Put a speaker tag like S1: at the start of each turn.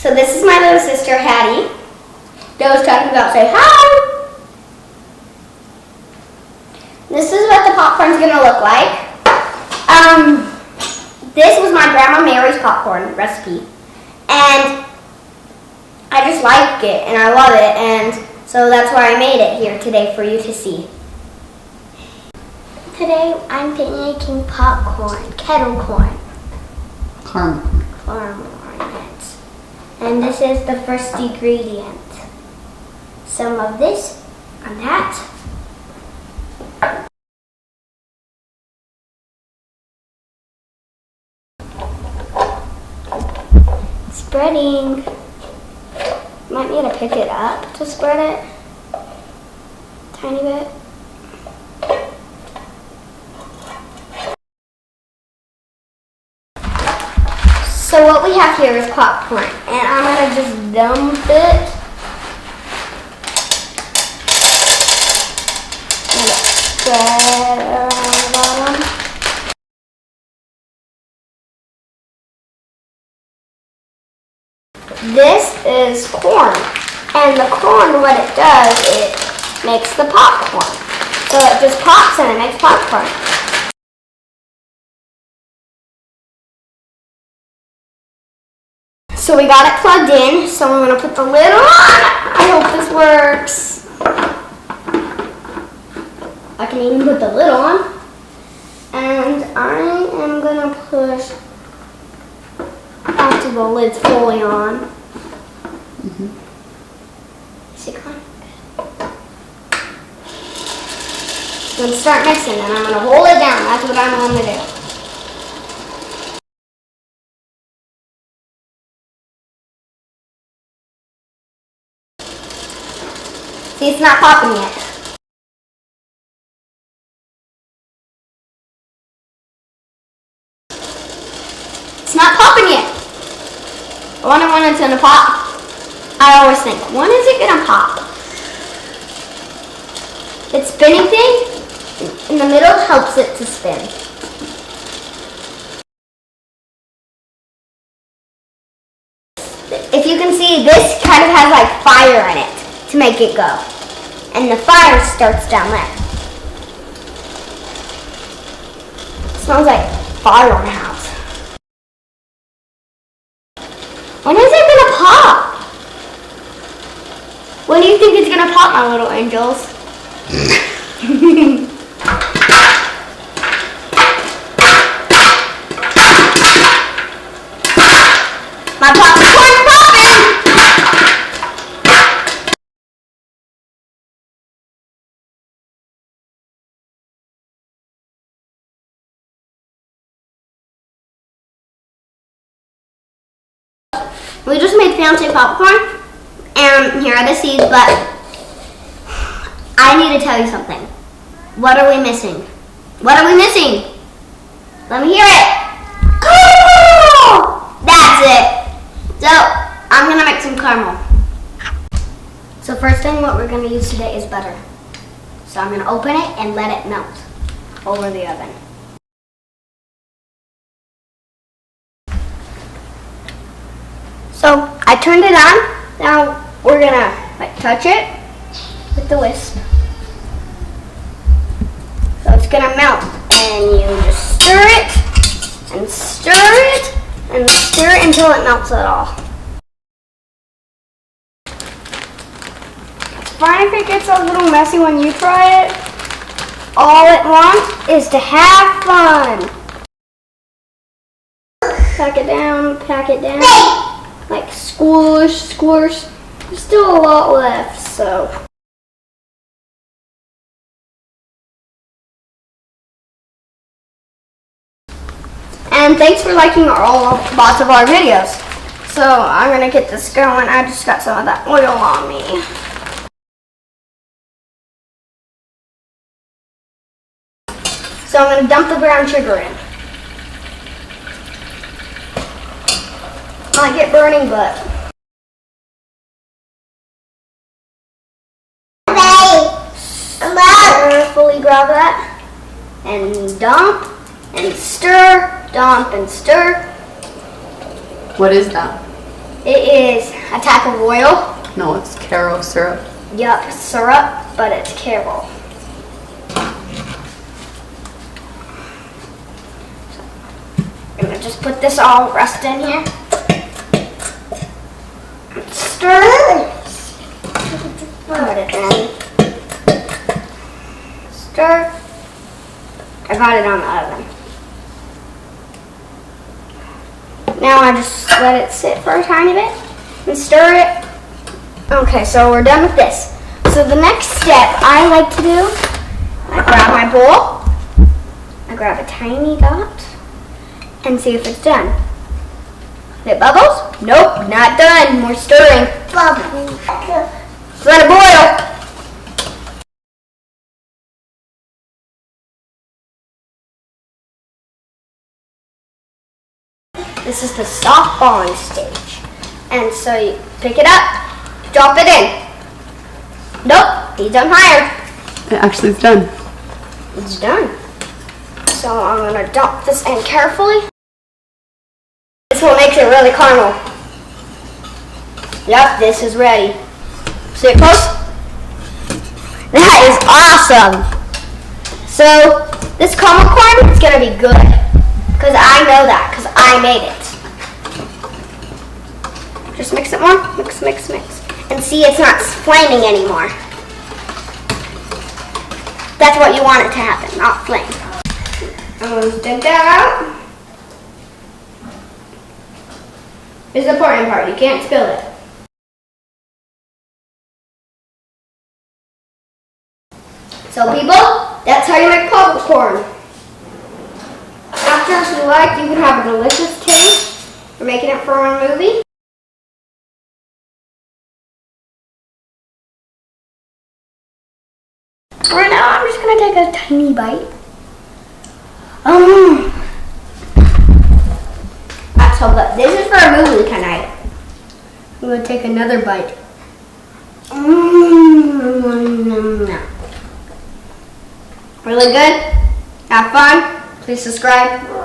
S1: So this is my little sister, Hattie. That was talking about say hi. This is what the popcorn's gonna look like. This was my Grandma Mary's popcorn recipe. And I just like it and I love it, and so that's why I made it here today for you to see. Today I'm making popcorn, kettle corn. Caramel. And this is the first ingredient. Some of this and that. Spreading. Might need to pick it up to spread it. Tiny bit. So what we have here is popcorn, and I'm gonna just dump it. Let it spread around the bottom. This is corn, and the corn, what it does, it makes the popcorn. So it just pops and it makes popcorn. So we got it plugged in, so I'm going to put the lid on. I hope this works. I can even put the lid on. And I am going to push after the lid's fully on. Is it on? I'm going to start mixing, and I'm going to hold it down. That's what I'm going to do. See, it's not popping yet. It's not popping yet. I wonder when it's gonna pop. I always think, when is it gonna pop? It's spinning thing in the middle helps it to spin. If you can see, this kind of has like fire in it to make it go. And the fire starts down there. It smells like fire in the house. When is it gonna pop? When do you think it's gonna pop, my little angels? My popcorn's popping! We just made fancy popcorn, and here are the seeds, but I need to tell you something. What are we missing? What are we missing? Let me hear it. Caramel! That's it. So, I'm gonna make some caramel. So first thing what we're gonna use today is butter. So I'm gonna open it and let it melt over the oven. So I turned it on. Now we're gonna touch it with the whisk. So it's gonna melt, and you just stir it and stir it and stir it until it melts at all. It's fine if it gets a little messy when you try it. All it wants is to have fun. Pack it down, like squish, squish. There's still a lot left, so. And thanks for liking lots of our videos. So I'm gonna get this going. I just got some of that oil on me. So I'm gonna dump the brown sugar in. Might get burning, but. Carefully grab that and dump and stir, dump and stir.
S2: What is that?
S1: It is a type of oil.
S2: No, it's Karo syrup.
S1: Yup, syrup, but it's Karo. I'm gonna just put this all rest in here. Stir. Put it in. Stir. I got it on the oven. Now I just let it sit for a tiny bit and stir it. Okay, so we're done with this. So the next step I like to do, I grab my bowl, I grab a tiny dot, and see if it's done. It bubbles? Nope, not done. More stirring. Bubbles. Let it boil. This is the soft balling stage. And so you pick it up, drop it in. Nope, he's done higher.
S2: It actually is done.
S1: It's done. So I'm gonna dump this in carefully. This will make it really caramel. Yep, this is ready. See it close? That is awesome. So this caramel corn is gonna be good. Because I know that, because I made it. Just mix it more. Mix, mix, mix. And see, it's not flaming anymore. That's what you want it to happen, not flame. I'm going to take that out. This is the important part. You can't spill it. So people, that's how you make popcorn. After, if you like, you can have a delicious taste. We're making it for our movie. Right now, I'm just gonna take a tiny bite. That's so good. This is for a movie tonight. I'm gonna take another bite. Really good. Have fun. Please subscribe.